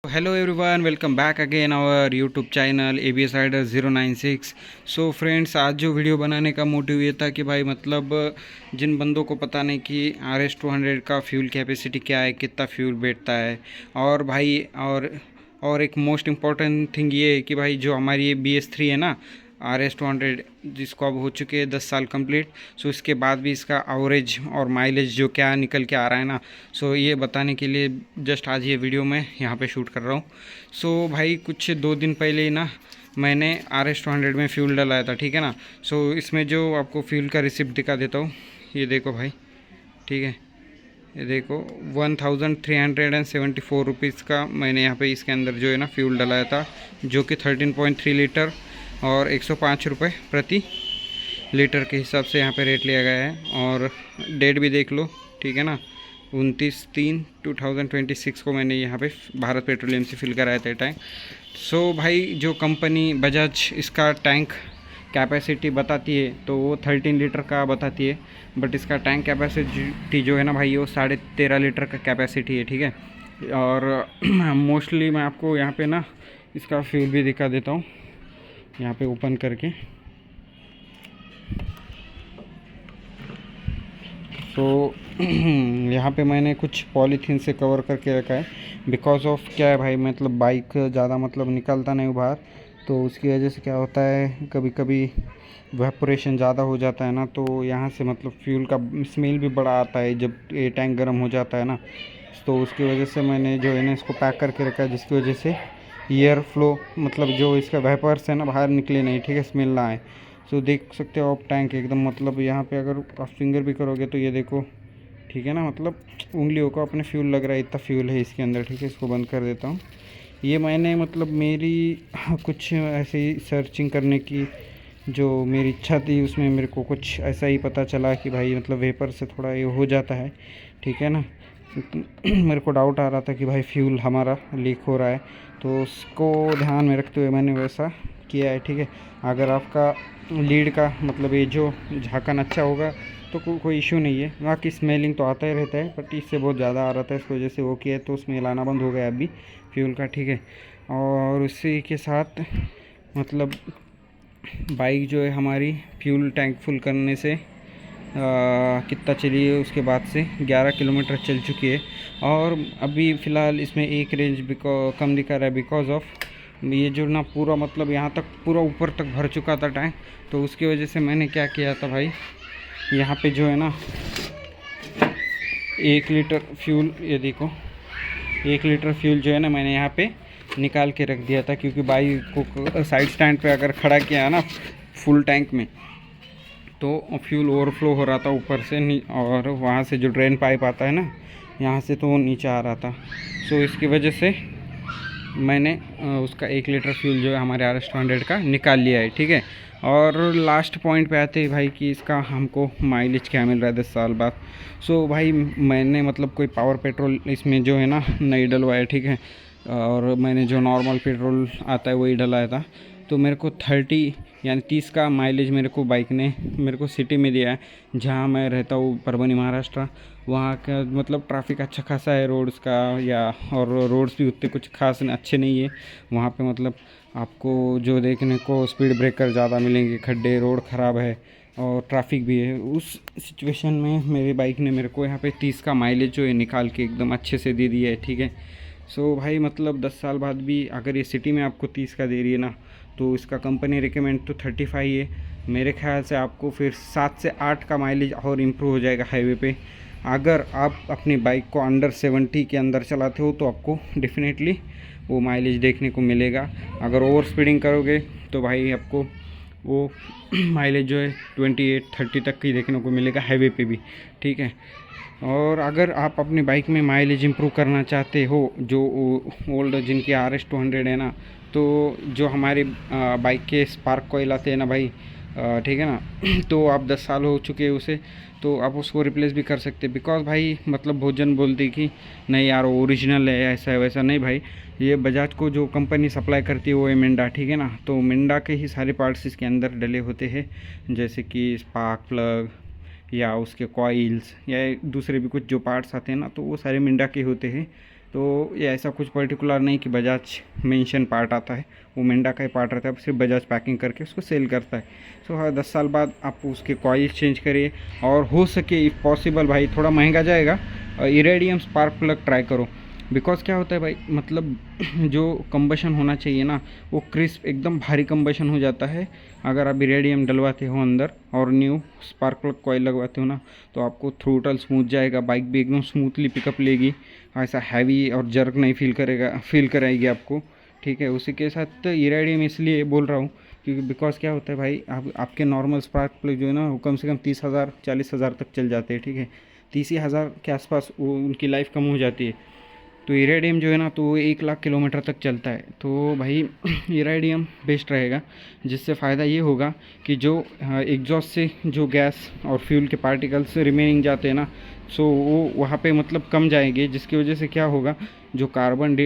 Hello everyone, welcome back again our YouTube channel ABS Rider 096। So friends, आज जो video बनाने का motive ये था कि भाई मतलब जिन बंदों को पता नहीं कि RS 200 का फ्यूल कैपेसिटी क्या है, कितना फ्यूल बैठता है, और भाई और एक मोस्ट इम्पॉर्टेंट थिंग ये है कि भाई जो हमारी ये BS3 है ना, RS 200, जिसको अब हो चुके हैं 10 साल कंप्लीट। सो इसके बाद भी इसका एवरेज और माइलेज जो क्या निकल के आ रहा है ना, सो ये बताने के लिए जस्ट आज ये वीडियो मैं यहाँ पे शूट कर रहा हूँ। सो भाई कुछ 2 दिन पहले ही ना मैंने RS 200 में फ्यूल डलाया था, ठीक है ना। सो इसमें जो आपको फ्यूल का रिसिप्ट दिखा देता हूँ, ये देखो भाई, ठीक है, ये देखो 1374 रुपीज़ का मैंने यहाँ पे इसके अंदर जो है ना फ्यूल डलाया था, जो कि 13.3 लीटर और 105 रुपये प्रति लीटर के हिसाब से यहाँ पे रेट लिया गया है। और डेट भी देख लो, ठीक है ना, 29/3/2026 को मैंने यहाँ पे भारत पेट्रोलियम से फिल कराया था टैंक। सो भाई जो कंपनी बजाज इसका टैंक कैपेसिटी बताती है तो वो 13 लीटर का बताती है, बट इसका टैंक कैपेसिटी जो है ना भाई वो 13.5 लीटर का कैपेसिटी है, ठीक है। और मोस्टली मैं आपको यहाँ पे ना इसका फ्यूल भी दिखा देता हूँ, यहाँ पे ओपन करके। तो यहाँ पे मैंने कुछ पॉलीथीन से कवर करके रखा है, बिकॉज ऑफ क्या है भाई, मतलब बाइक ज़्यादा मतलब निकलता नहीं बाहर, तो उसकी वजह से क्या होता है कभी कभी वेपोरेशन ज़्यादा हो जाता है ना, तो यहाँ से मतलब फ्यूल का स्मेल भी बड़ा आता है जब ये टैंक गर्म हो जाता है ना। तो उसकी वजह से मैंने जो है ना इसको पैक करके रखा है, जिसकी वजह से एयर फ्लो मतलब जो इसका वेपर्स है ना बाहर निकले नहीं, ठीक है, स्मेल ना आए। सो देख सकते हो आप टैंक एकदम मतलब यहाँ पे अगर आप फिंगर भी करोगे तो ये देखो, ठीक है ना, मतलब उंगलियों को अपने फ्यूल लग रहा है, इतना फ्यूल है इसके अंदर, ठीक है। इसको बंद कर देता हूँ। ये मैंने मतलब मेरी कुछ ऐसे ही सर्चिंग करने की जो मेरी इच्छा थी, उसमें मेरे को कुछ ऐसा ही पता चला कि भाई मतलब वेपर से थोड़ा ये हो जाता है, ठीक है ना। मेरे को डाउट आ रहा था कि भाई फ्यूल हमारा लीक हो रहा है, तो उसको ध्यान में रखते हुए मैंने वैसा किया है, ठीक है। अगर आपका लीड का मतलब ये जो झाकन अच्छा होगा तो कोई इशू नहीं है। बाकी स्मेलिंग तो आता ही रहता है, बट इससे बहुत ज़्यादा आ रहा था, इस वजह से वो किया है, तो स्मेल आना बंद हो गया अभी फ्यूल का, ठीक है। और उसी के साथ मतलब बाइक जो है हमारी फ्यूल टैंक फुल करने से कितना चली है, उसके बाद से 11 किलोमीटर चल चुकी है। और अभी फ़िलहाल इसमें एक रेंज कम दिखा रहा है, बिकॉज ऑफ ये जो ना पूरा मतलब यहाँ तक पूरा ऊपर तक भर चुका था टैंक। तो उसकी वजह से मैंने क्या किया था भाई, यहाँ पे जो है ना 1 लीटर फ्यूल, ये देखो 1 लीटर फ्यूल जो है ना मैंने यहाँ पे निकाल के रख दिया था, क्योंकि बाइक को साइड स्टैंड पे अगर खड़ा किया है ना फुल टैंक में, तो फ्यूल ओवरफ्लो हो रहा था ऊपर से, और वहाँ से जो ड्रेन पाइप आता है ना यहाँ से, तो वो नीचे आ रहा था। सो इसकी वजह से मैंने उसका 1 लीटर फ्यूल जो है हमारे RS 200 का निकाल लिया है, ठीक है। और लास्ट पॉइंट पे आते हैं भाई कि इसका हमको माइलेज क्या मिल रहा है 10 साल बाद। सो भाई मैंने मतलब कोई पावर पेट्रोल इसमें जो है ना नहीं डलवाया, ठीक है, और मैंने जो नॉर्मल पेट्रोल आता है वही डलाया था। तो मेरे को 30 यानी 30 का माइलेज मेरे को बाइक ने मेरे को सिटी में दिया है, जहाँ मैं रहता हूँ परभनी महाराष्ट्र। वहाँ का मतलब ट्रैफिक अच्छा खासा है रोड्स का, या और रोड्स भी उतने कुछ खास अच्छे नहीं है वहाँ पे। मतलब आपको जो देखने को स्पीड ब्रेकर ज़्यादा मिलेंगे, खड्डे, रोड ख़राब है और ट्रैफिक भी है। उस सिचुएशन में मेरी बाइक ने मेरे को यहाँ पे 30 का माइलेज जो है निकाल के एकदम अच्छे से दे दिया है, ठीक है। सो भाई मतलब 10 साल बाद भी अगर ये सिटी में आपको 30 का दे रही है ना, तो इसका कंपनी रिकमेंड तो 35 है। मेरे ख्याल से आपको फिर 7 से 8 का माइलेज और इम्प्रूव हो जाएगा हाईवे पे। अगर आप अपनी बाइक को अंडर 70 के अंदर चलाते हो तो आपको डेफिनेटली वो माइलेज देखने को मिलेगा। अगर ओवर स्पीडिंग करोगे तो भाई आपको वो माइलेज जो है 28-30 तक की देखने को मिलेगा हाईवे पे भी, ठीक है। और अगर आप अपनी बाइक में माइलेज इंप्रूव करना चाहते हो, जो ओल्ड जिनकी RS 200 है ना, तो जो हमारी बाइक के स्पार्क कॉइल आते हैं ना भाई, ठीक है ना, तो आप 10 साल हो चुके हैं उसे, तो आप उसको रिप्लेस भी कर सकते हैं। बिकॉज भाई मतलब भोजन बोलती कि नहीं यार ओरिजिनल है, ऐसा है वैसा नहीं भाई। ये बजाज को जो कंपनी सप्लाई करती है वो है मिंडा, ठीक है ना। तो मिंडा के ही सारे पार्ट्स इसके अंदर डले होते हैं, जैसे कि स्पार्क प्लग या उसके कॉइल्स या दूसरे भी कुछ जो पार्ट्स आते हैं ना, तो वो सारे मिंडा के होते हैं। तो ये ऐसा कुछ पर्टिकुलर नहीं कि बजाज मेंशन पार्ट आता है, वो मिंडा का ही पार्ट रहता है, सिर्फ बजाज पैकिंग करके उसको सेल करता है। सो हर 10 साल बाद आप उसके कॉइल चेंज करिए, और हो सके इफ़ पॉसिबल भाई थोड़ा महंगा जाएगा, इरेडियम स्पार्क प्लग ट्राई करो। बिकॉज क्या होता है भाई, मतलब जो कंबशन होना चाहिए ना वो क्रिस्प एकदम भारी कंबशन हो जाता है अगर आप इरेडियम डलवाते हो अंदर और न्यू स्पार्क प्लग कॉइल लगवाते हो ना, तो आपको थ्रोटल स्मूथ जाएगा, बाइक भी एकदम स्मूथली पिकअप लेगी, ऐसा हैवी और जर्क नहीं फील कराएगी आपको। ठीक है, उसी के साथ इरेडियम इसलिए बोल रहा हूँ क्योंकि बिकॉज क्या होता है भाई, आपके नॉर्मल स्पार्क प्लग जो है ना वो कम से कम 30,000 40,000 तक चल जाते हैं। ठीक है, 30,000 के आसपास वो उनकी लाइफ कम हो जाती है। तो इरेडियम जो है ना तो वो 1 लाख किलोमीटर तक चलता है। तो भाई इरेडियम बेस्ट रहेगा, जिससे फ़ायदा ये होगा कि जो एग्जॉस्ट से जो गैस और फ्यूल के पार्टिकल्स रिमेनिंग जाते हैं ना, सो वो वहाँ पे मतलब कम जाएंगे, जिसकी वजह से क्या होगा, जो कार्बन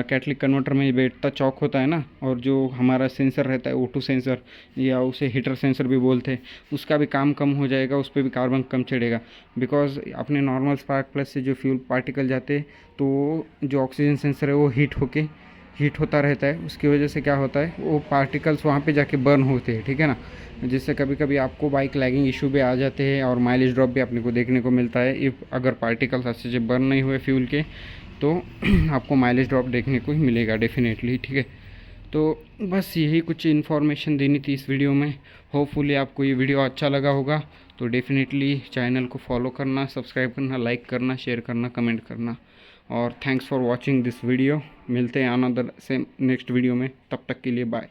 कैटलिक कन्वर्टर में बैठता चौक होता है ना, और जो हमारा सेंसर रहता है O2 सेंसर या उसे हीटर सेंसर भी बोलते हैं, उसका भी काम कम हो जाएगा, उस पर भी कार्बन कम चढ़ेगा। बिकॉज अपने नॉर्मल स्पार्क प्लग से जो फ्यूल पार्टिकल जाते हैं तो जो ऑक्सीजन सेंसर है वो हीट होता रहता है, उसकी वजह से क्या होता है वो पार्टिकल्स वहाँ पे जाके बर्न होते हैं। ठीक है ना, जिससे कभी कभी आपको बाइक लैगिंग इशू भी आ जाते हैं और माइलेज ड्रॉप भी अपने को देखने को मिलता है। इफ़ अगर पार्टिकल्स अच्छे से बर्न नहीं हुए फ्यूल के तो आपको माइलेज ड्रॉप देखने को ही मिलेगा डेफिनेटली। ठीक है, तो बस यही कुछ इन्फॉर्मेशन देनी थी इस वीडियो में। होपफुली आपको ये वीडियो अच्छा लगा होगा, तो डेफिनेटली चैनल को फॉलो करना, सब्सक्राइब करना, लाइक करना, शेयर करना, कमेंट करना। और thanks for watching this video. मिलते हैं अनदर सेम नेक्स्ट वीडियो में, तब तक के लिए बाय।